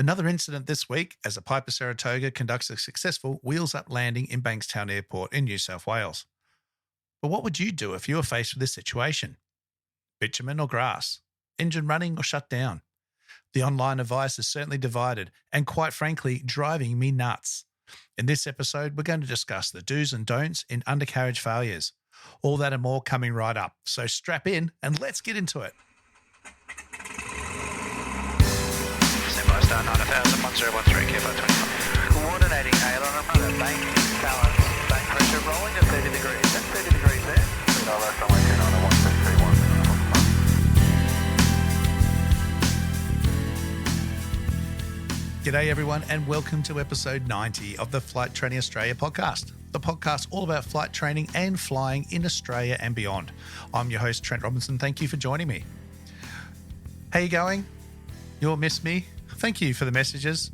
Another incident this week as a Piper Saratoga conducts a successful wheels-up landing in Bankstown Airport in New South Wales. But what would you do if you were faced with this situation? Bitumen or grass? Engine running or shut down? The online advice is certainly divided and, quite frankly, driving me nuts. In this episode, we're going to discuss the do's and don'ts in undercarriage failures. All that and more coming right up. So strap in and let's get into it. Star 9000, 1013, Kilo 25. Coordinating aileron on the bank, balance, bank pressure rolling at 30 degrees. That's 30 degrees there. 3 left, runway 291, G'day everyone and welcome to episode 90 of the Flight Training Australia podcast. The podcast all about flight training and flying in Australia and beyond. I'm your host Trent Robinson. Thank you for joining me. How you going? You all missed me? Thank you for the messages.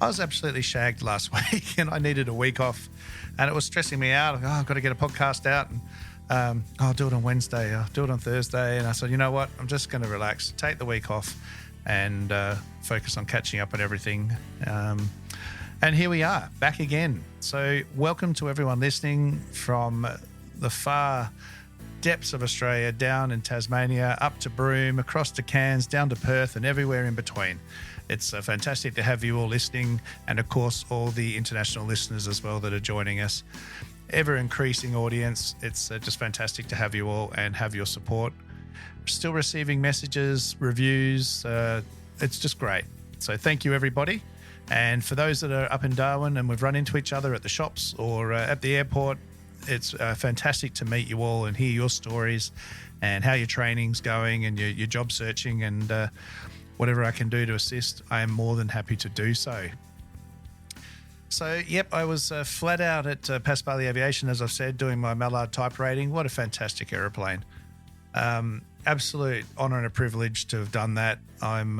I was absolutely shagged last week and I needed a week off and it was stressing me out. I've got to get a podcast out and I'll do it on Wednesday. I'll do it on Thursday. And I said, you know what? I'm just going to relax, take the week off and focus on catching up on everything. And here we are, back again. So welcome to everyone listening from the far depths of Australia, down in Tasmania, up to Broome, across to Cairns, down to Perth and everywhere in between. It's fantastic to have you all listening and, of course, all the international listeners as well that are joining us. Ever-increasing audience. It's just fantastic to have you all and have your support. Still receiving messages, reviews. It's just great. So thank you, everybody. And for those that are up in Darwin and we've run into each other at the shops or at the airport, it's fantastic to meet you all and hear your stories and how your training's going and your job searching and whatever I can do to assist, I am more than happy to do so. So, yep, I was flat out at Pasquale Aviation, as I've said, doing my Mallard type rating. What a fantastic aeroplane. Absolute honour and a privilege to have done that. I'm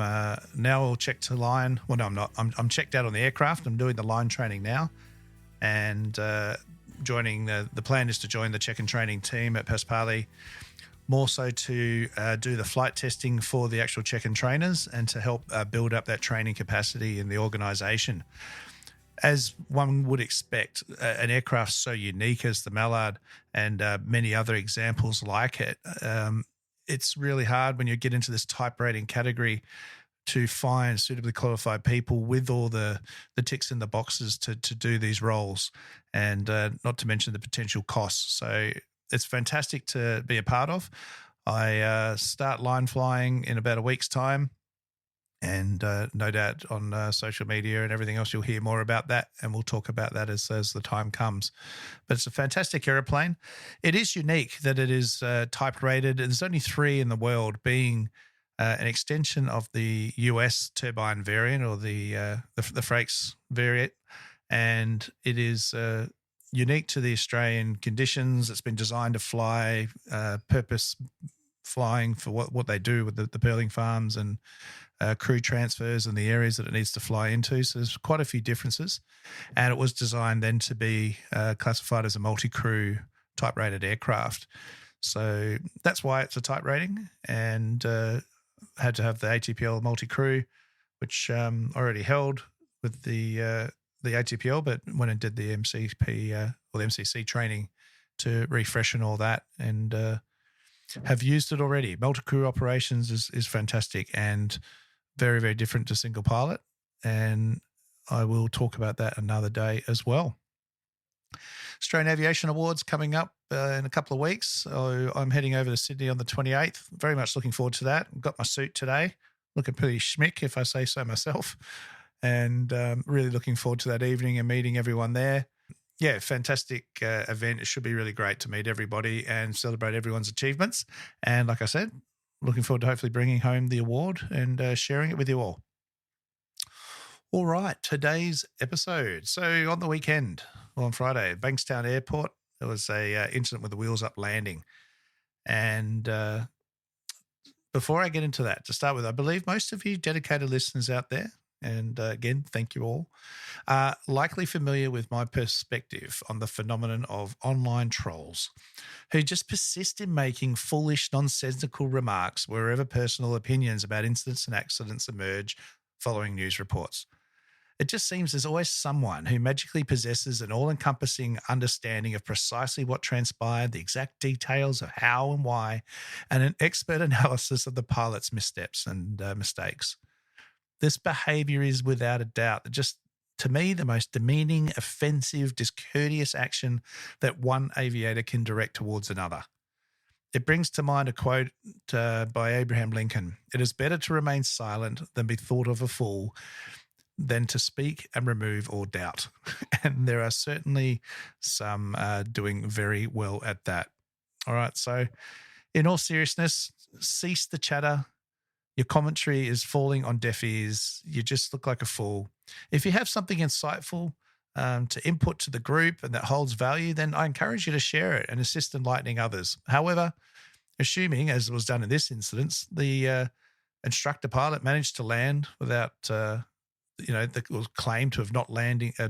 now all checked to line. Well, no, I'm not. I'm checked out on the aircraft. I'm doing the line training now. And joining the plan is to join the check and training team at Pasquale, more so to do the flight testing for the actual check and trainers and to help build up that training capacity in the organisation. As one would expect, an aircraft so unique as the Mallard and many other examples like it, it's really hard when you get into this type rating category to find suitably qualified people with all the ticks in the boxes to do these roles, and not to mention the potential costs. So it's fantastic to be a part of. I start line flying in about a week's time, and no doubt on social media and everything else you'll hear more about that, and we'll talk about that as the time comes. But it's a fantastic aeroplane. It is unique that it is type rated. There's only 3 in the world, being an extension of the US turbine variant or the Frakes variant, and it is unique to the Australian conditions. It's been designed to fly, purpose flying for what they do with the pearling farms and crew transfers and the areas that it needs to fly into. So there's quite a few differences. And it was designed then to be classified as a multi-crew type-rated aircraft. So that's why it's a type rating, and had to have the ATPL multi-crew, which already held with the ATPL, but went and did the MCP or the MCC training to refresh and all that, and have used it already. Multi-crew operations is fantastic and very, very different to single pilot, and I will talk about that another day as well. Australian Aviation Awards coming up in a couple of weeks, so I'm heading over to Sydney on the 28th. Very much looking forward to that. I've got my suit today, looking pretty schmick if I say so myself. And really looking forward to that evening and meeting everyone there. Yeah, fantastic event. It should be really great to meet everybody and celebrate everyone's achievements. And like I said, looking forward to hopefully bringing home the award and sharing it with you all. All right, today's episode. So on the weekend, on Friday, Bankstown Airport, there was a incident with the wheels up landing. And before I get into that, to start with, I believe most of you dedicated listeners out there, and again, thank you all, are likely familiar with my perspective on the phenomenon of online trolls who just persist in making foolish, nonsensical remarks wherever personal opinions about incidents and accidents emerge following news reports. It just seems there's always someone who magically possesses an all-encompassing understanding of precisely what transpired, the exact details of how and why, and an expert analysis of the pilot's missteps and mistakes. This behavior is without a doubt just, to me, the most demeaning, offensive, discourteous action that one aviator can direct towards another. It brings to mind a quote by Abraham Lincoln: "It is better to remain silent than be thought of a fool, than to speak and remove all doubt." And there are certainly some doing very well at that. All right. So in all seriousness, cease the chatter. Your commentary is falling on deaf ears. You just look like a fool. If you have something insightful to input to the group and that holds value, then I encourage you to share it and assist enlightening others. However, assuming, as was done in this instance, the instructor pilot managed to land without that was claimed to have not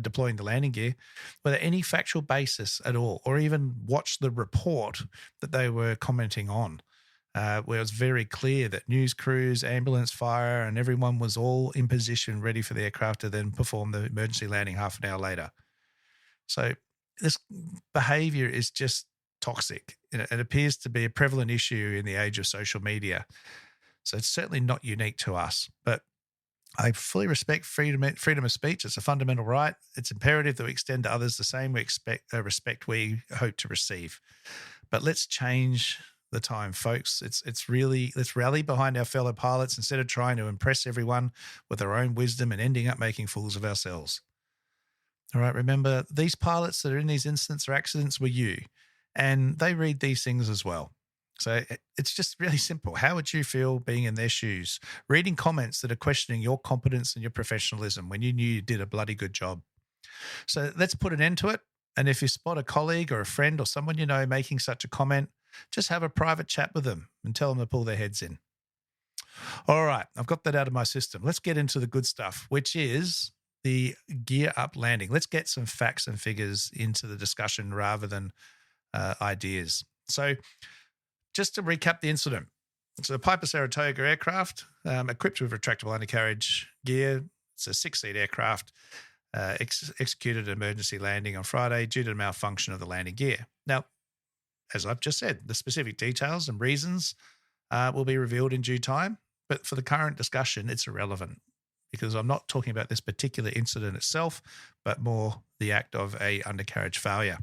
deploying the landing gear without any factual basis at all, or even watched the report that they were commenting on, where it was very clear that news crews, ambulance, fire, and everyone was all in position ready for the aircraft to then perform the emergency landing half an hour later. So this behavior is just toxic. It appears to be a prevalent issue in the age of social media. So it's certainly not unique to us, but I fully respect freedom of speech. It's a fundamental right. It's imperative that we extend to others the same respect we hope to receive. But let's change the time, folks. Let's rally behind our fellow pilots instead of trying to impress everyone with our own wisdom and ending up making fools of ourselves. All right, remember, these pilots that are in these incidents or accidents were you, and they read these things as well. So it's just really simple. How would you feel being in their shoes, reading comments that are questioning your competence and your professionalism when you knew you did a bloody good job? So let's put an end to it. And if you spot a colleague or a friend or someone you know making such a comment, just have a private chat with them and tell them to pull their heads in. All right, I've got that out of my system. Let's get into the good stuff, which is the gear up landing. Let's get some facts and figures into the discussion rather than ideas. So just to recap the incident. It's a Piper Saratoga aircraft equipped with retractable undercarriage gear. It's a 6-seat aircraft executed an emergency landing on Friday due to the malfunction of the landing gear. Now, as I've just said, the specific details and reasons will be revealed in due time, but for the current discussion, it's irrelevant because I'm not talking about this particular incident itself, but more the act of a undercarriage failure.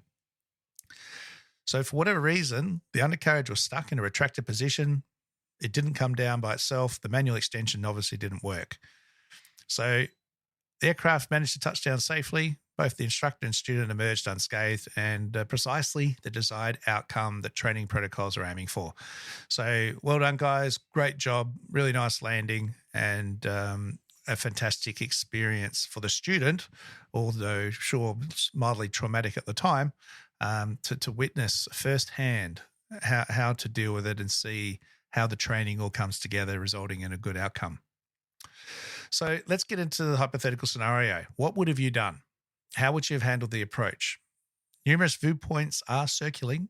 So for whatever reason, the undercarriage was stuck in a retracted position. It didn't come down by itself. The manual extension obviously didn't work. So the aircraft managed to touch down safely. Both the instructor and student emerged unscathed and precisely the desired outcome that training protocols are aiming for. So well done, guys. Great job. Really nice landing and a fantastic experience for the student, although sure, mildly traumatic at the time. To witness firsthand how to deal with it and see how the training all comes together, resulting in a good outcome. So let's get into the hypothetical scenario. What would have you done? How would you have handled the approach? Numerous viewpoints are circulating,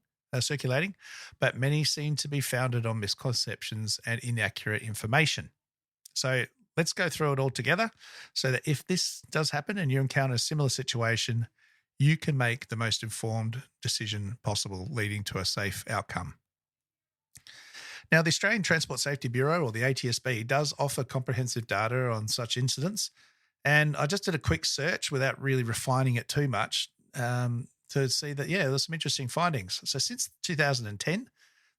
but many seem to be founded on misconceptions and inaccurate information. So let's go through it all together so that if this does happen and you encounter a similar situation, you can make the most informed decision possible, leading to a safe outcome. Now, the Australian Transport Safety Bureau, or the ATSB, does offer comprehensive data on such incidents. And I just did a quick search without really refining it too much to see that, there's some interesting findings. So since 2010,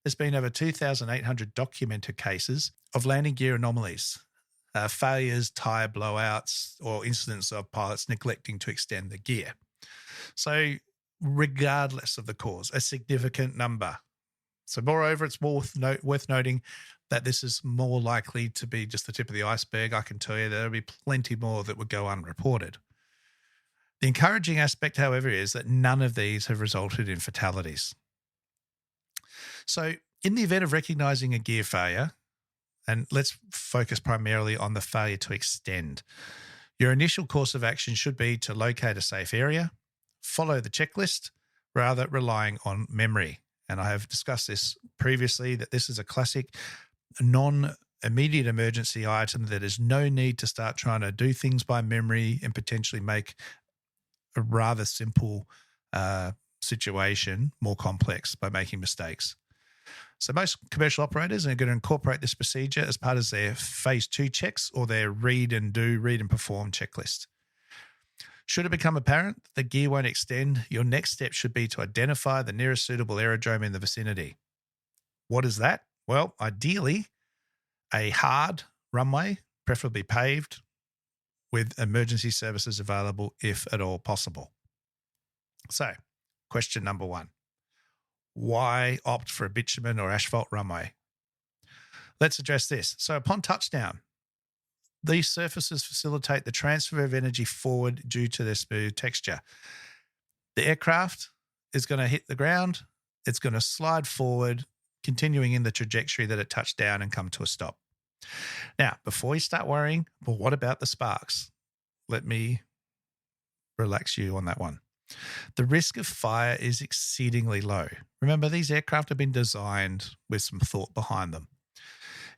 there's been over 2,800 documented cases of landing gear anomalies, failures, tyre blowouts, or incidents of pilots neglecting to extend the gear. So regardless of the cause, a significant number. So moreover, it's worth noting that this is more likely to be just the tip of the iceberg. I can tell you there'll be plenty more that would go unreported. The encouraging aspect, however, is that none of these have resulted in fatalities. So in the event of recognizing a gear failure, and let's focus primarily on the failure to extend, your initial course of action should be to locate a safe area, follow the checklist, rather relying on memory. And I have discussed this previously, that this is a classic immediate emergency item that there's no need to start trying to do things by memory and potentially make a rather simple situation more complex by making mistakes. So most commercial operators are going to incorporate this procedure as part of their phase 2 checks or their read and perform checklist. Should it become apparent that the gear won't extend, your next step should be to identify the nearest suitable aerodrome in the vicinity. What is that? Well, ideally, a hard runway, preferably paved, with emergency services available if at all possible. So, question number 1. Why opt for a bitumen or asphalt runway? Let's address this. So upon touchdown, these surfaces facilitate the transfer of energy forward due to their smooth texture. The aircraft is going to hit the ground. It's going to slide forward, continuing in the trajectory that it touched down and come to a stop. Now, before you start worrying, well, what about the sparks? Let me relax you on that one. The risk of fire is exceedingly low. Remember, these aircraft have been designed with some thought behind them.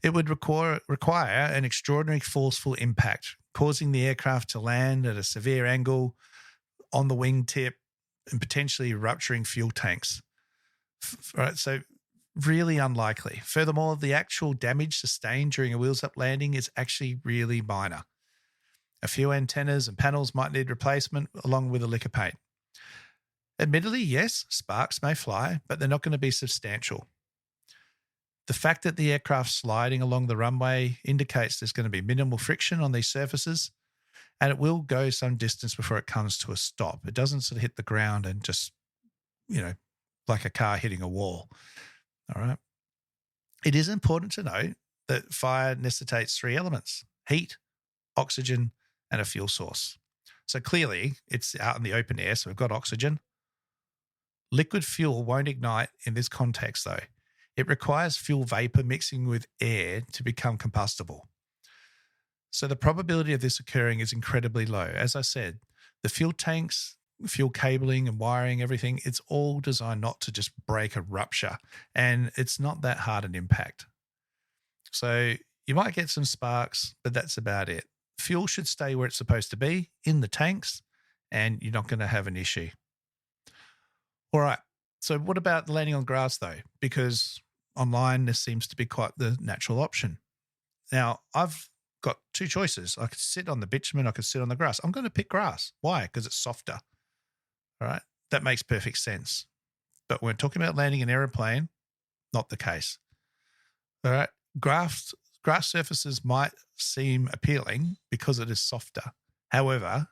It would require an extraordinary forceful impact, causing the aircraft to land at a severe angle on the wingtip and potentially rupturing fuel tanks. Right, so really unlikely. Furthermore, the actual damage sustained during a wheels-up landing is actually really minor. A few antennas and panels might need replacement along with a lick of paint. Admittedly, yes, sparks may fly, but they're not going to be substantial. The fact that the aircraft's sliding along the runway indicates there's going to be minimal friction on these surfaces, and it will go some distance before it comes to a stop. It doesn't sort of hit the ground and just, like a car hitting a wall. All right. It is important to note that fire necessitates 3 elements: heat, oxygen, and a fuel source. So clearly it's out in the open air, so we've got oxygen. Liquid fuel won't ignite in this context, though. It requires fuel vapor mixing with air to become combustible. So the probability of this occurring is incredibly low. As I said, the fuel tanks, fuel cabling and wiring, everything, it's all designed not to just break or rupture, and it's not that hard an impact. So you might get some sparks, but that's about it. Fuel should stay where it's supposed to be, in the tanks, and you're not going to have an issue. All right. So what about landing on grass, though? Because online, this seems to be quite the natural option. Now, I've got 2 choices. I could sit on the bitumen, I could sit on the grass. I'm going to pick grass. Why? Because it's softer. All right. That makes perfect sense. But when we're talking about landing an aeroplane, not the case. All right. Grass surfaces might seem appealing because it is softer. However,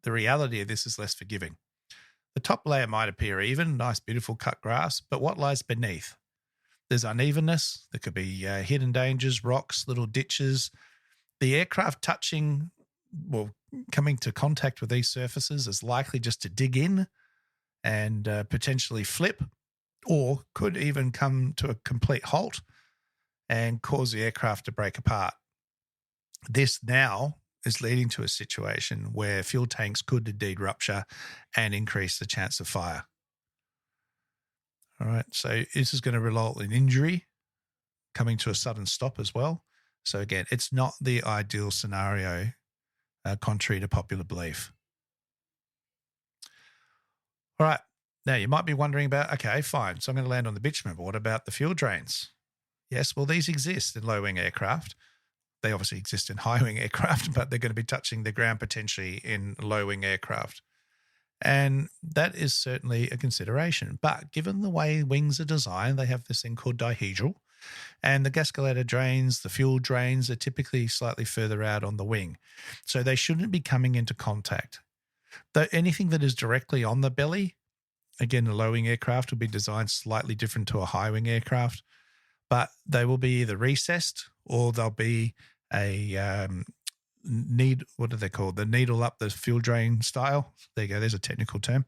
the reality of this is less forgiving. The top layer might appear even, nice, beautiful cut grass, but what lies beneath? There's unevenness. There could be hidden dangers, rocks, little ditches. The aircraft coming to contact with these surfaces is likely just to dig in and potentially flip, or could even come to a complete halt and cause the aircraft to break apart. This now is leading to a situation where fuel tanks could indeed rupture and increase the chance of fire. All right, so this is going to result in injury, coming to a sudden stop as well. So again, it's not the ideal scenario, contrary to popular belief. All right, now you might be wondering about, okay, fine, so I'm going to land on the bitumen, but what about the fuel drains? Yes, well, these exist in low-wing aircraft. They obviously exist in high-wing aircraft, but they're going to be touching the ground potentially in low-wing aircraft. And that is certainly a consideration. But given the way wings are designed, they have this thing called dihedral, and the gascolator drains, the fuel drains are typically slightly further out on the wing. So they shouldn't be coming into contact. Though anything that is directly on the belly, again, a low-wing aircraft will be designed slightly different to a high-wing aircraft, but they will be either recessed or they'll be a what are they called? The needle up the fuel drain style. There you go. There's a technical term.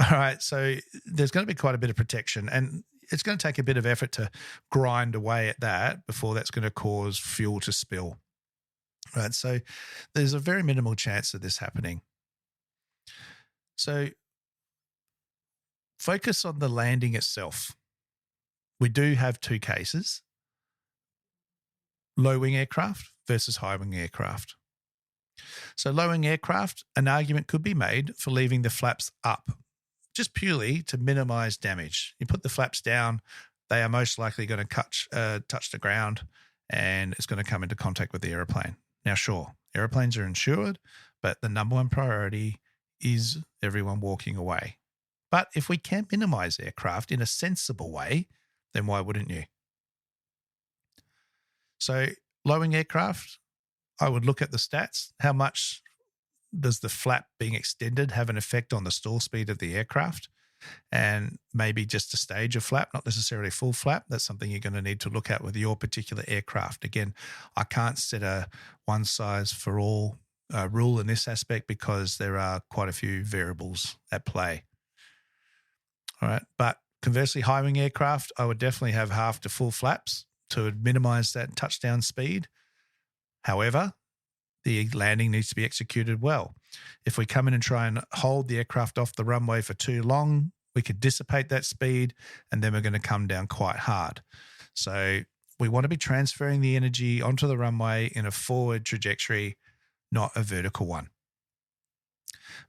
All right. So there's going to be quite a bit of protection, and it's going to take a bit of effort to grind away at that before that's going to cause fuel to spill. All right. So there's a very minimal chance of this happening. So focus on the landing itself. We do have 2 cases. low-wing aircraft versus high-wing aircraft. So low-wing aircraft, an argument could be made for leaving the flaps up, just purely to minimize damage. You put the flaps down, they are most likely going to touch the ground, and it's going to come into contact with the aeroplane. Now, sure, airplanes are insured, but the number one priority is everyone walking away. But if we can minimize aircraft in a sensible way, then why wouldn't you? So low-wing aircraft, I would look at the stats. How much does the flap being extended have an effect on the stall speed of the aircraft? And maybe just a stage of flap, not necessarily full flap. That's something you're going to need to look at with your particular aircraft. Again, I can't set a one-size-for-all rule in this aspect because there are quite a few variables at play. All right, but conversely, high-wing aircraft, I would definitely have half to full flaps to minimize that touchdown speed. However, the landing needs to be executed well. If we come in and try and hold the aircraft off the runway for too long, we could dissipate that speed, and then we're going to come down quite hard. So we want to be transferring the energy onto the runway in a forward trajectory, not a vertical one.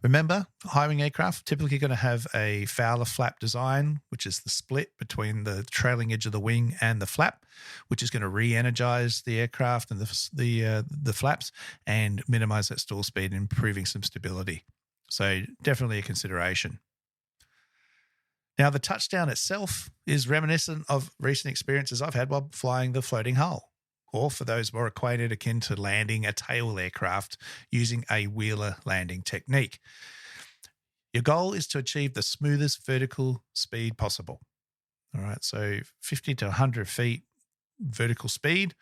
Remember, high-wing aircraft typically going to have a Fowler flap design, which is the split between the trailing edge of the wing and the flap, which is going to re-energize the aircraft and the flaps and minimize that stall speed, improving some stability. So definitely a consideration. Now, the touchdown itself is reminiscent of recent experiences I've had while flying the floating hull, or for those more acquainted, akin to landing a tail aircraft using a wheeler landing technique. Your goal is to achieve the smoothest vertical speed possible. All right, so 50 to 100 feet vertical speed,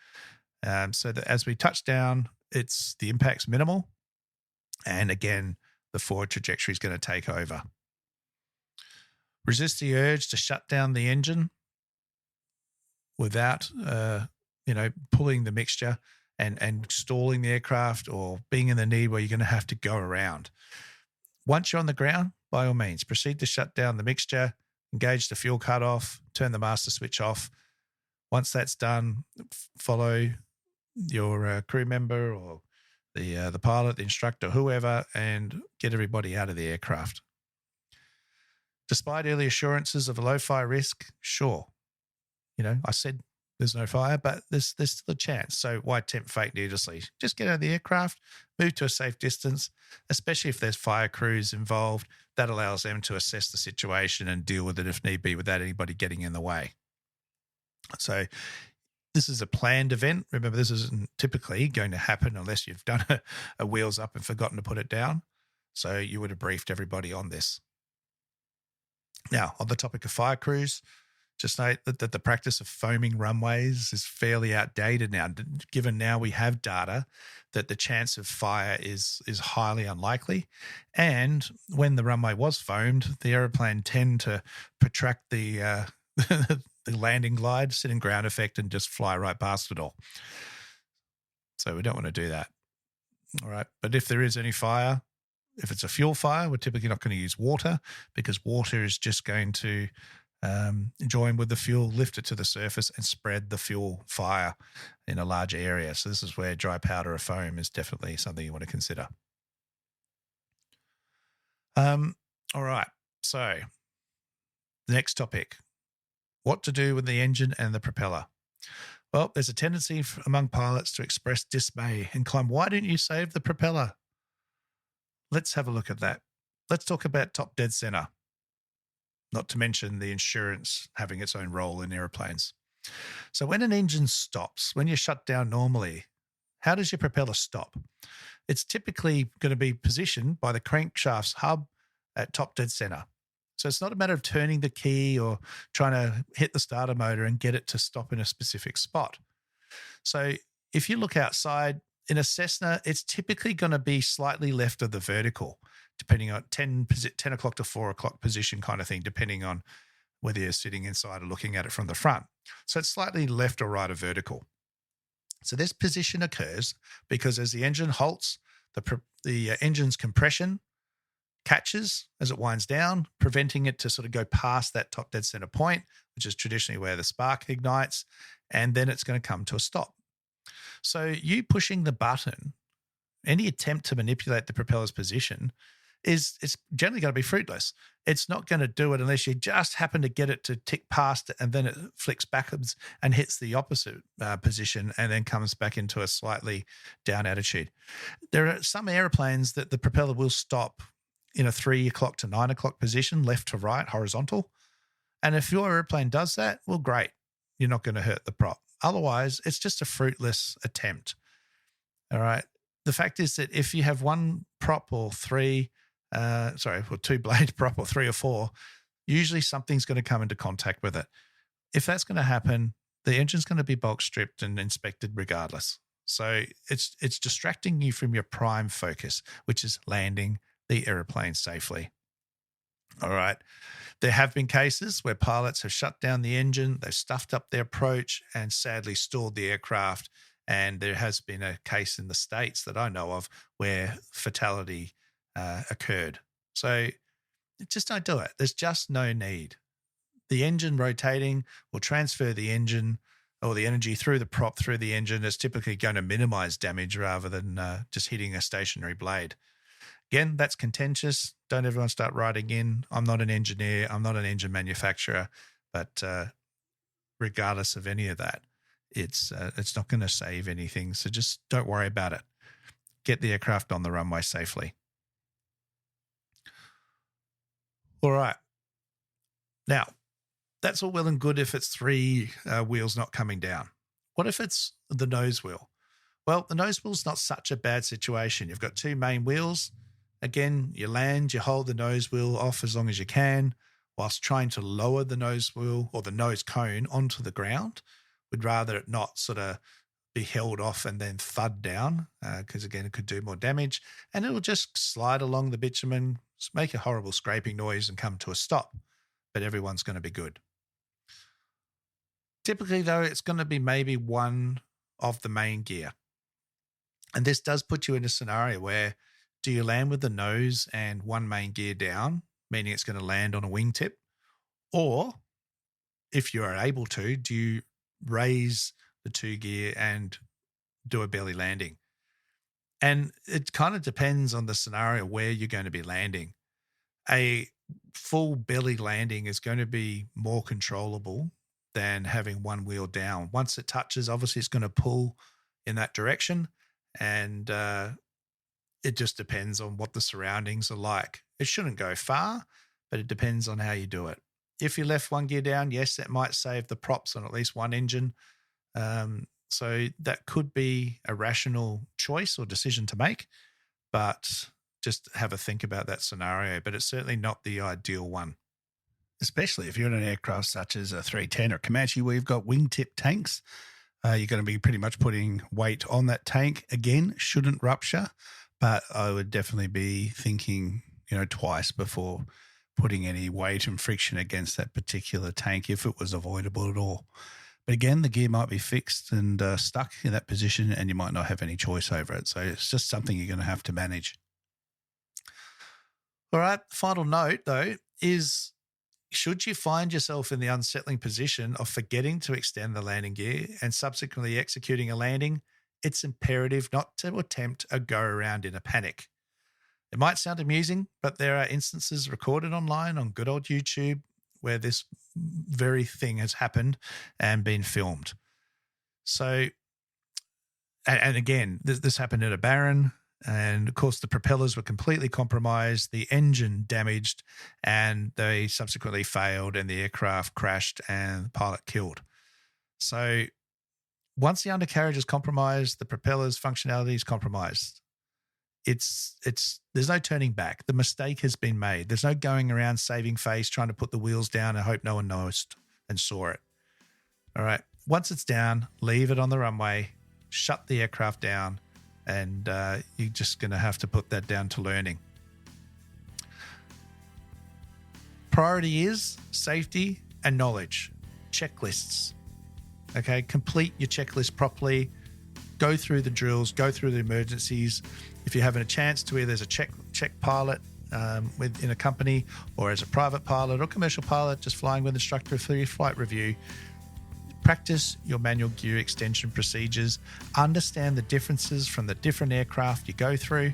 so that as we touch down, the impact's minimal, and again, the forward trajectory is going to take over. Resist the urge to shut down the engine without pulling the mixture and stalling the aircraft, or being in the need where you're going to have to go around. Once you're on the ground, by all means, proceed to shut down the mixture, engage the fuel cutoff, turn the master switch off. Once that's done, follow your crew member or the pilot, the instructor, whoever, and get everybody out of the aircraft. Despite early assurances of a low fire risk, sure, I said there's no fire, but there's still a chance. So why tempt fate needlessly? Just get out of the aircraft, move to a safe distance, especially if there's fire crews involved. That allows them to assess the situation and deal with it if need be without anybody getting in the way. So this is a planned event. Remember, this isn't typically going to happen unless you've done a wheels up and forgotten to put it down. So you would have briefed everybody on this. Now, on the topic of fire crews, just note that the practice of foaming runways is fairly outdated now, given now we have data that the chance of fire is highly unlikely. And when the runway was foamed, the aeroplane tend to protract the the landing glide, sit in ground effect, and just fly right past it all. So we don't want to do that. All right. But if there is any fire, if it's a fuel fire, we're typically not going to use water, because water is just going to join with the fuel, lift it to the surface, and spread the fuel fire in a larger area. So this is where dry powder or foam is definitely something you want to consider. All right. So the next topic, what to do with the engine and the propeller. Well, there's a tendency among pilots to express dismay and claim, why didn't you save the propeller? Let's have a look at that. Let's talk about top dead center, not to mention the insurance having its own role in airplanes. So when an engine stops, when you shut down normally, how does your propeller stop? It's typically going to be positioned by the crankshaft's hub at top dead center. So it's not a matter of turning the key or trying to hit the starter motor and get it to stop in a specific spot. So if you look outside, in a Cessna, it's typically going to be slightly left of the vertical, depending on 10 o'clock to 4 o'clock position kind of thing, depending on whether you're sitting inside or looking at it from the front. So it's slightly left or right of vertical. So this position occurs because as the engine halts, the engine's compression catches as it winds down, preventing it to sort of go past that top dead center point, which is traditionally where the spark ignites, and then it's going to come to a stop. So you pushing the button, any attempt to manipulate the propeller's position it's generally going to be fruitless. It's not going to do it unless you just happen to get it to tick past it and then it flicks backwards and hits the opposite position and then comes back into a slightly down attitude. There are some airplanes that the propeller will stop in a 3 o'clock to 9 o'clock position, left to right, horizontal. And if your airplane does that, well, great. You're not going to hurt the prop. Otherwise, it's just a fruitless attempt. All right. The fact is that if you have one prop or two blade prop or 3 or 4, usually something's going to come into contact with it. If that's going to happen, the engine's going to be bulk stripped and inspected regardless. So it's distracting you from your prime focus, which is landing the airplane safely. All right. There have been cases where pilots have shut down the engine, they've stuffed up their approach and sadly stalled the aircraft. And there has been a case in the States that I know of where fatality occurred. So just don't do it. There's just no need. The engine rotating will transfer the engine or the energy through the prop, through the engine. It's typically going to minimize damage rather than just hitting a stationary blade. Again, that's contentious. Don't everyone start writing in. I'm not an engineer. I'm not an engine manufacturer. But regardless of any of that, it's not going to save anything. So just don't worry about it. Get the aircraft on the runway safely. All right. Now, that's all well and good if it's 3 wheels not coming down. What if it's the nose wheel? Well, the nose wheel's not such a bad situation. You've got 2 main wheels. Again, you land, you hold the nose wheel off as long as you can whilst trying to lower the nose wheel or the nose cone onto the ground. We'd rather it not sort of be held off and then thud down because, again, it could do more damage. And it'll just slide along the bitumen, make a horrible scraping noise and come to a stop. But everyone's going to be good. Typically, though, it's going to be maybe one of the main gear. And this does put you in a scenario where do you land with the nose and one main gear down, meaning it's going to land on a wingtip? Or if you are able to, do you raise the 2 gear and do a belly landing? And it kind of depends on the scenario where you're going to be landing. A full belly landing is going to be more controllable than having one wheel down. Once it touches, obviously it's going to pull in that direction, and it just depends on what the surroundings are like. It shouldn't go far, but it depends on how you do it. If you left one gear down, yes, that might save the props on at least one engine. So that could be a rational choice or decision to make, but just have a think about that scenario. But it's certainly not the ideal one. Especially if you're in an aircraft such as a 310 or Comanche where you've got wingtip tanks, you're going to be pretty much putting weight on that tank. Again, shouldn't rupture, but I would definitely be thinking, twice before putting any weight and friction against that particular tank if it was avoidable at all. But again, the gear might be fixed and stuck in that position and you might not have any choice over it. So it's just something you're going to have to manage. All right, final note though is should you find yourself in the unsettling position of forgetting to extend the landing gear and subsequently executing a landing, it's imperative not to attempt a go around in a panic. It might sound amusing, but there are instances recorded online on good old YouTube where this very thing has happened and been filmed. So, and again, this happened at a Baron, and of course the propellers were completely compromised, the engine damaged, and they subsequently failed and the aircraft crashed and the pilot killed. So once the undercarriage is compromised, the propeller's functionality is compromised. There's no turning back. The mistake has been made. There's no going around saving face, trying to put the wheels down and hope no one noticed and saw it. All right. Once it's down, leave it on the runway, shut the aircraft down, and you're just going to have to put that down to learning. Priority is safety and knowledge. Checklists. Okay. Complete your checklist properly. Go through the drills, go through the emergencies. If you're having a chance to either as a check pilot in a company or as a private pilot or commercial pilot just flying with an instructor for your flight review, Practice your manual gear extension procedures. Understand the differences from the different aircraft you go through.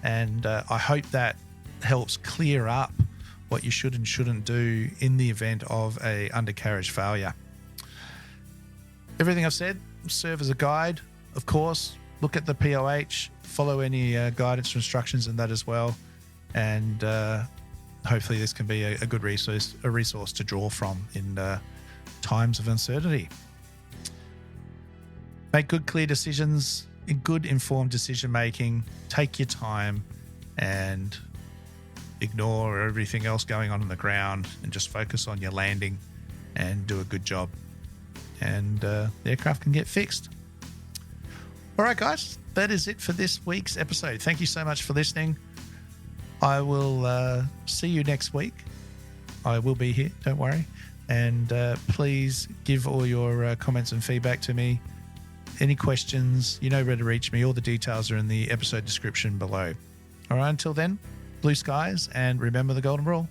And I hope that helps clear up what you should and shouldn't do in the event of a undercarriage failure. Everything I've said serve as a guide. Of course, look at the POH, follow any guidance or instructions in that as well. And hopefully this can be a good resource to draw from in times of uncertainty. Make good, clear decisions, good, informed decision making. Take your time and ignore everything else going on the ground and just focus on your landing and do a good job. And the aircraft can get fixed. All right, guys, that is it for this week's episode. Thank you so much for listening. I will see you next week. I will be here, don't worry. And please give all your comments and feedback to me. Any questions, you know where to reach me. All the details are in the episode description below. All right, until then, blue skies, and remember the golden rule.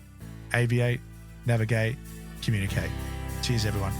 Aviate, navigate, communicate. Cheers, everyone.